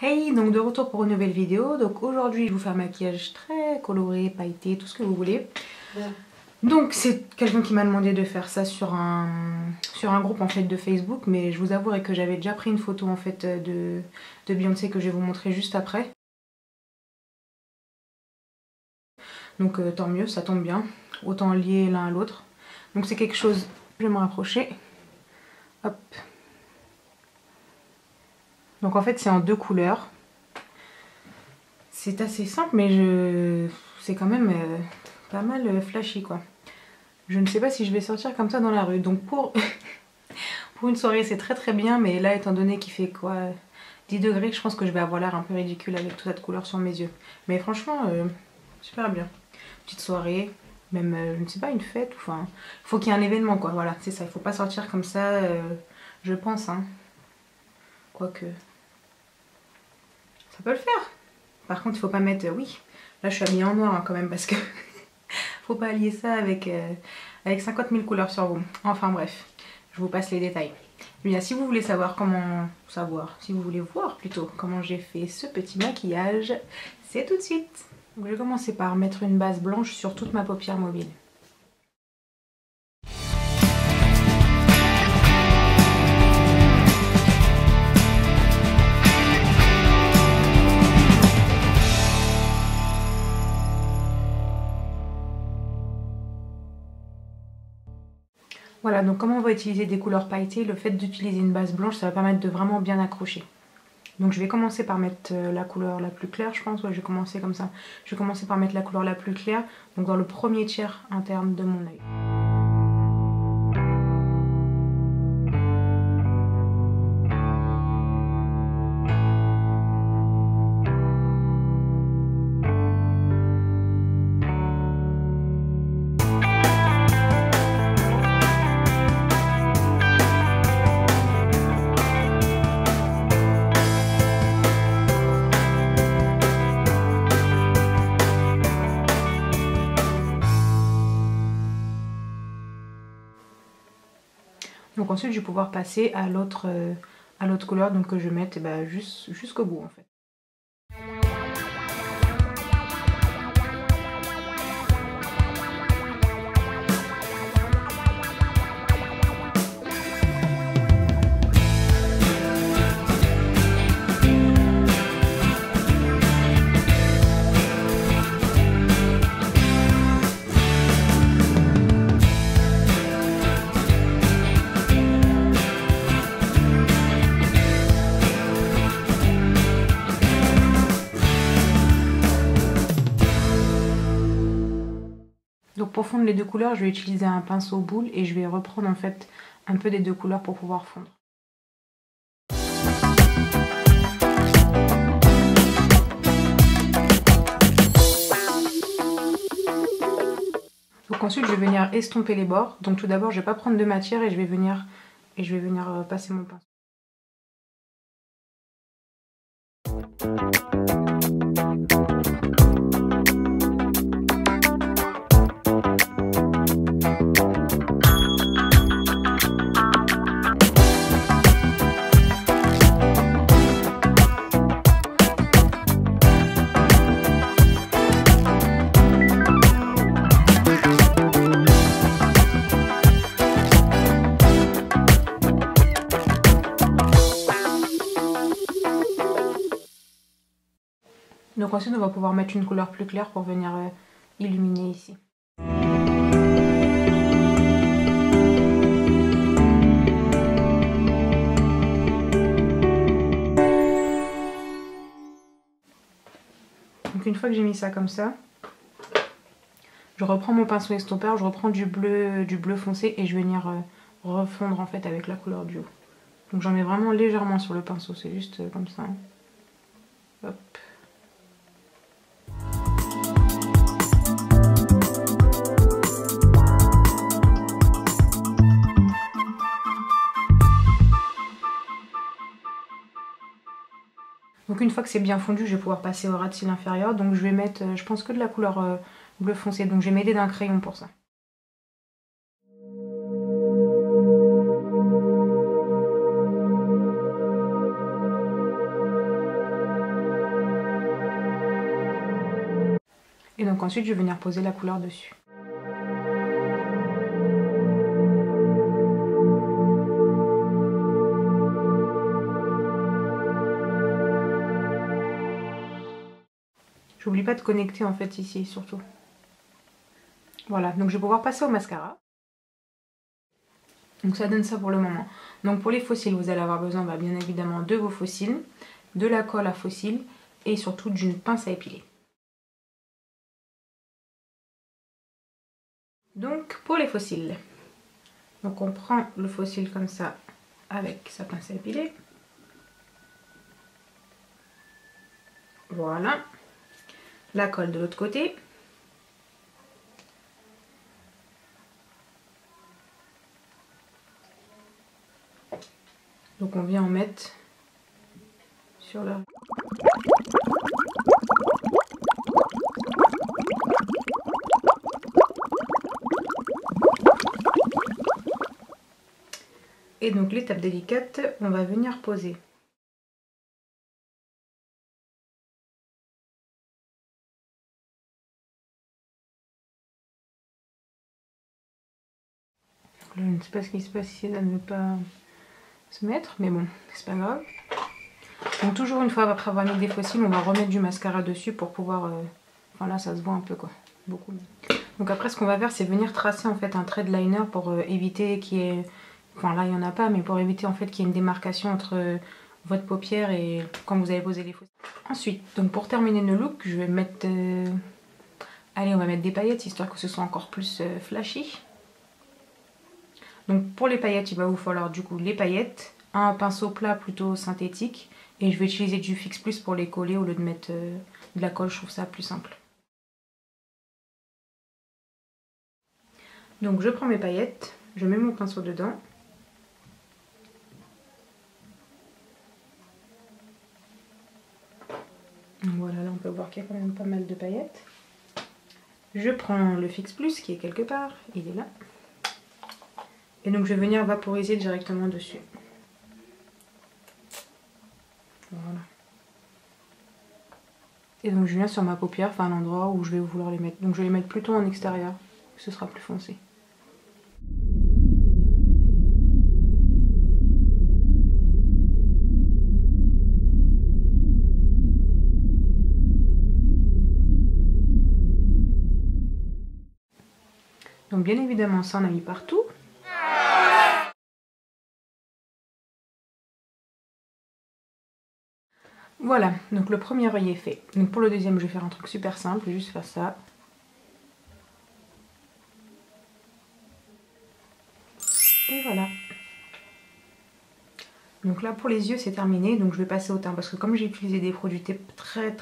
Hey, donc de retour pour une nouvelle vidéo. Donc aujourd'hui je vais vous faire un maquillage très coloré, pailleté, tout ce que vous voulez. Donc c'est quelqu'un qui m'a demandé de faire ça sur un groupe en fait de Facebook, mais je vous avouerai que j'avais déjà pris une photo en fait de Beyoncé que je vais vous montrer juste après. Donc tant mieux, ça tombe bien, autant lier l'un à l'autre. Donc c'est quelque chose, je vais me rapprocher. Hop. Donc en fait c'est en deux couleurs. C'est assez simple mais c'est quand même pas mal flashy quoi. Je ne sais pas si je vais sortir comme ça dans la rue. Donc pour une soirée c'est très bien, mais là étant donné qu'il fait quoi 10 degrés, je pense que je vais avoir l'air un peu ridicule avec toute cette couleur sur mes yeux. Mais franchement super bien. Petite soirée, même je ne sais pas, une fête, enfin il faut qu'il y ait un événement quoi, voilà c'est ça, il faut pas sortir comme ça je pense hein. Quoique ça peut le faire. Par contre il faut pas mettre, oui là je suis habillée en noir hein, quand même parce que faut pas allier ça avec 50 000 couleurs sur vous. Enfin bref, je vous passe les détails. Bien, si vous voulez savoir comment si vous voulez voir plutôt comment j'ai fait ce petit maquillage, c'est tout de suite. Donc, je vais commencer par mettre une base blanche sur toute ma paupière mobile. Voilà, donc comme on va utiliser des couleurs pailletées, le fait d'utiliser une base blanche, ça va permettre de vraiment bien accrocher. Donc je vais commencer par mettre la couleur la plus claire, je pense. Ouais, je vais commencer comme ça. Je vais commencer par mettre la couleur la plus claire, donc dans le premier tiers interne de mon œil. Donc ensuite je vais pouvoir passer à l'autre couleur, donc que je vais mettre jusqu'au bout en fait. Donc pour fondre les deux couleurs, je vais utiliser un pinceau boule et je vais reprendre en fait un peu des deux couleurs pour pouvoir fondre. Donc ensuite je vais venir estomper les bords. Donc tout d'abord je vais pas prendre de matière et je vais venir passer mon pinceau. Donc ensuite on va pouvoir mettre une couleur plus claire pour venir illuminer ici. Donc une fois que j'ai mis ça comme ça, je reprends mon pinceau estompeur, je reprends du bleu foncé et je vais venir refondre en fait avec la couleur du haut. Donc j'en mets vraiment légèrement sur le pinceau, c'est juste comme ça. Hop. Donc une fois que c'est bien fondu, je vais pouvoir passer au ras de cils inférieur. Donc je vais mettre, je pense que de la couleur bleu foncé. Donc je vais m'aider d'un crayon pour ça. Et donc ensuite je vais venir poser la couleur dessus. J'oublie pas de connecter en fait ici surtout. Voilà, donc je vais pouvoir passer au mascara. Donc ça donne ça pour le moment. Donc pour les faux cils, vous allez avoir besoin bien évidemment de vos faux cils, de la colle à faux cils et surtout d'une pince à épiler. Donc pour les faux cils, donc on prend le faux cil comme ça avec sa pince à épiler. Voilà. La colle de l'autre côté. Donc on vient en mettre sur le... Et donc l'étape délicate, on va venir poser. Là, je ne sais pas ce qui se passe ici, ça ne veut pas se mettre, mais bon, c'est pas grave. Donc toujours une fois après avoir mis des faux cils, on va remettre du mascara dessus pour pouvoir... Enfin là, ça se voit un peu quoi, beaucoup. Donc après, ce qu'on va faire, c'est venir tracer en fait un trait de liner pour éviter qu'il y ait... Enfin là, il n'y en a pas, mais pour éviter en fait qu'il y ait une démarcation entre votre paupière et quand vous avez posé les faux cils. Ensuite, donc pour terminer le look, je vais mettre... Allez, on va mettre des paillettes, histoire que ce soit encore plus flashy. Donc pour les paillettes, il va vous falloir du coup les paillettes, un pinceau plat plutôt synthétique et je vais utiliser du Fix Plus pour les coller au lieu de mettre de la colle, je trouve ça plus simple. Donc je prends mes paillettes, je mets mon pinceau dedans. Voilà, là on peut voir qu'il y a quand même pas mal de paillettes. Je prends le Fix Plus qui est quelque part, il est là. Et donc je vais venir vaporiser directement dessus. Voilà. Et donc je viens sur ma paupière, enfin l'endroit où je vais vouloir les mettre. Donc je vais les mettre plutôt en extérieur, ce sera plus foncé. Donc bien évidemment ça on a mis partout. Voilà, donc le premier œil est fait. Donc pour le deuxième, je vais faire un truc super simple, je vais juste faire ça. Et voilà. Donc là pour les yeux c'est terminé, donc je vais passer au teint parce que comme j'ai utilisé des produits très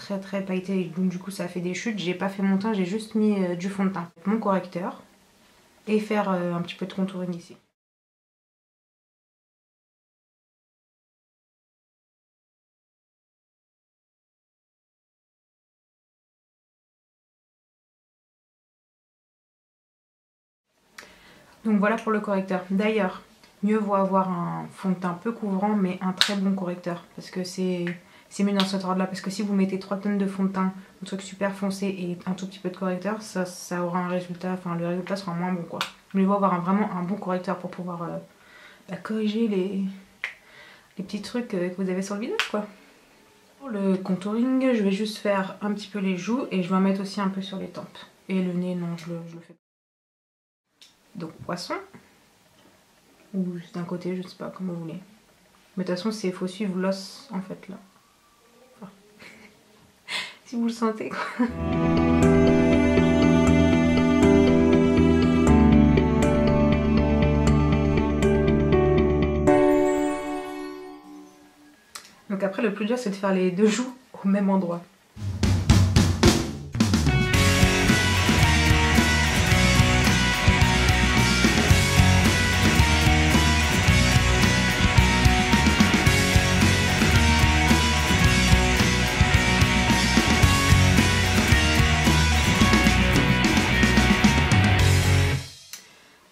pailletés, donc du coup ça a fait des chutes, j'ai pas fait mon teint, j'ai juste mis du fond de teint. Mon correcteur et faire un petit peu de contouring ici. Donc voilà pour le correcteur. D'ailleurs, mieux vaut avoir un fond de teint peu couvrant mais un très bon correcteur. Parce que c'est mieux dans cet ordre là. Parce que si vous mettez 3 tonnes de fond de teint, un truc super foncé et un tout petit peu de correcteur, ça aura un résultat, enfin le résultat sera moins bon quoi. Mieux vaut avoir vraiment un bon correcteur pour pouvoir corriger les petits trucs que vous avez sur le visage quoi. Pour le contouring, je vais juste faire un petit peu les joues et je vais en mettre aussi un peu sur les tempes. Et le nez, non, je le fais pas. Donc poisson, ou juste d'un côté, je sais pas, comme vous voulez. Mais de toute façon, il faut suivre l'os en fait là. Enfin, si vous le sentez quoi. Donc après, le plus dur, c'est de faire les deux joues au même endroit.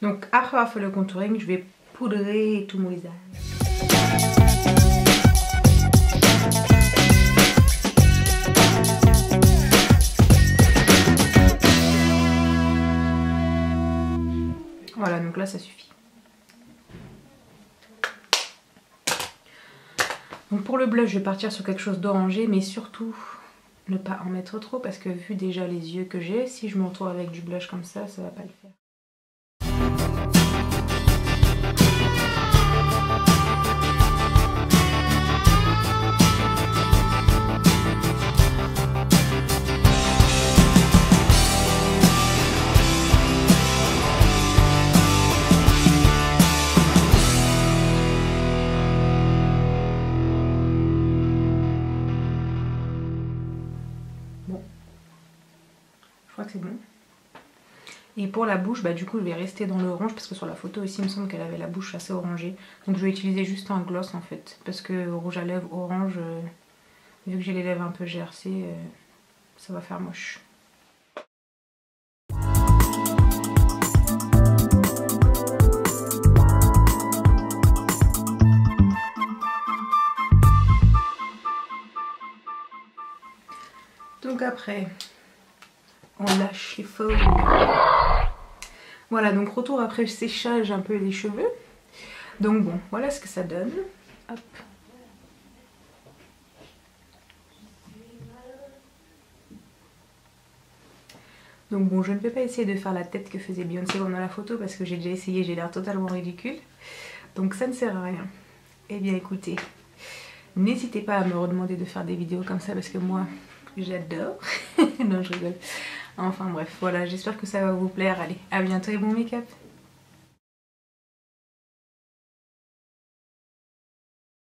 Donc après avoir fait le contouring, je vais poudrer tout mon visage. là ça suffit. Donc pour le blush je vais partir sur quelque chose d'orangé, mais surtout ne pas en mettre trop parce que vu déjà les yeux que j'ai, si je me retrouve avec du blush comme ça va pas le faire. Bon, je crois que c'est bon. Et pour la bouche, bah du coup je vais rester dans l'orange parce que sur la photo aussi il me semble qu'elle avait la bouche assez orangée. Donc je vais utiliser juste un gloss en fait, parce que rouge à lèvres orange, vu que j'ai les lèvres un peu gercées, ça va faire moche. Donc après, on lâche les feuilles. Voilà, donc retour après séchage un peu des cheveux. Donc bon, voilà ce que ça donne. Hop. Donc bon, je ne vais pas essayer de faire la tête que faisait Beyoncé pendant la photo parce que j'ai déjà essayé, j'ai l'air totalement ridicule. Donc ça ne sert à rien. Eh bien écoutez, n'hésitez pas à me redemander de faire des vidéos comme ça parce que moi, j'adore. Non, je rigole. Enfin bref, voilà, j'espère que ça va vous plaire. Allez, à bientôt et bon make-up.